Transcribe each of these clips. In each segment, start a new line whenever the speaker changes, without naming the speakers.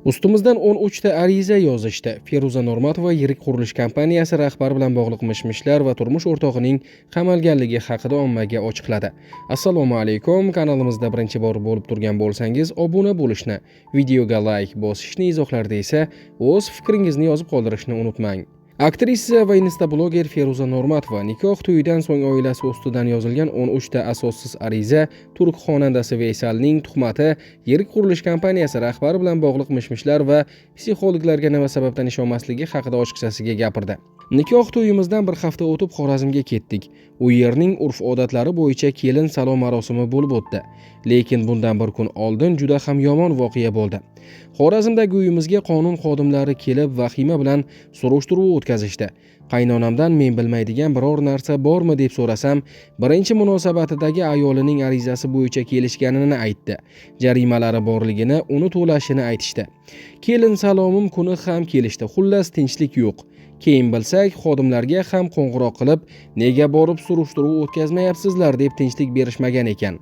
Ustimizdan 13 ta ariza yozishdi. Feruza Normatova yirik qurilish kompaniyasi rahbari bilan bog'liq mishmishlar va turmush o'rtog'ining qamalganligi haqida ommaga ochiqladi. Assalomu alaykum. Kanalimizda birinchi bor bo'lib turgan bo'lsangiz, obuna bo'lishni, videoga like bosishni, izohlarda esa o'z fikringizni yozib qoldirishni unutmang. Aktrisa va instabloger Feruza Normatova nikoh to'yidan so'ng oilasi ustidan yozilgan 13 ta asossiz ariza, turk xonandasi Veysalning tuhmati, yirik qurilish kompaniyasi rahbari bilan bog'liq mishmishlar va psixologlarga nima sababdan ishonmasligi haqida ochiqchasiga gapirdi. Nikoh to'yimizdan bir hafta o'tib Xorazmga ketdik. U yerning urf-odatlari bo'yicha kelin salom marosimi bo'lib o'tdi. Lekin bundan bir kun oldin juda ham yomon voqea bo'ldi. Xorazmdagi uyimizga qonun xodimlari kelib vahima bilan surishtiruv o'tkazishdi. Qaynonamdan men bilmaydigan biror narsa bormi deb so'rasam, birinchi munosabatidagi ayolining arizasi bo'yicha kelishganini aytdi. Jarimalari borligini, uni to'lashini aytishdi. Kelin salomim kuni ham kelishdi. Xullas tinchlik yo'q. Keyin bilsak, xodimlarga ham qo'ng'iroq qilib, nega borib surishtiruv o'tkazmayapsizlar deb tinchlik berishmagan ekan.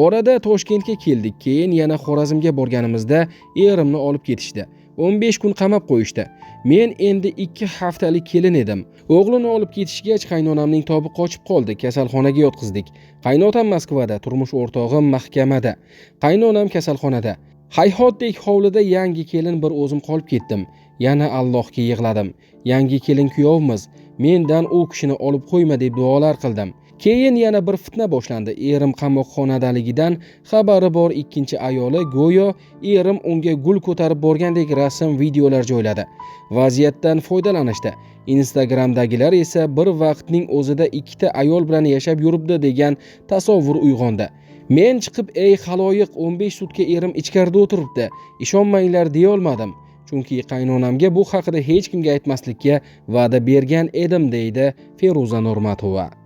Orada Toshkentga keldik, keyin yana Xorazmga borganimizda erimni olib ketishdi. 15 kun qamab qo'yishdi. Men endi 2 haftalik kelin edim. O'g'lini olib ketishgach, qaynonamning tobi qochib qoldi, kasalxonaga yotqizdik. Qaynotam Moskvada, turmush o'rtog'im mahkamada, qaynonam kasalxonada. Hayhotdek hovlida yangi kelin bir o'zim qolib ketdim. Yana Allohga yig'ladim. Yangi kelin kuyovmiz. Mendan u kishini olib qo'yma deb duolar qildim. Keyin yana bir fitna boshlandi. Erim qamoqxonadaligidan xabari bor ikkinchi ayoli go'yo erim unga gul ko'tarib borgandek rasm, videolar joyladi. Vaziyatdan foydalanishdi. Instagramdagilar esa bir vaqtning o'zida 2 ta ayol bilan yashab yuribdi degan tasavvur uyg'ondi. Men chiqib, ey xaloyiq, 15 sutka erim ichkarida o'tiribdi. Ishonmanglar deya olmadim. Chunki qaynonamga bu haqida hech kimga aytmaslikka va'da bergan edim, deydi Feruza Normatova.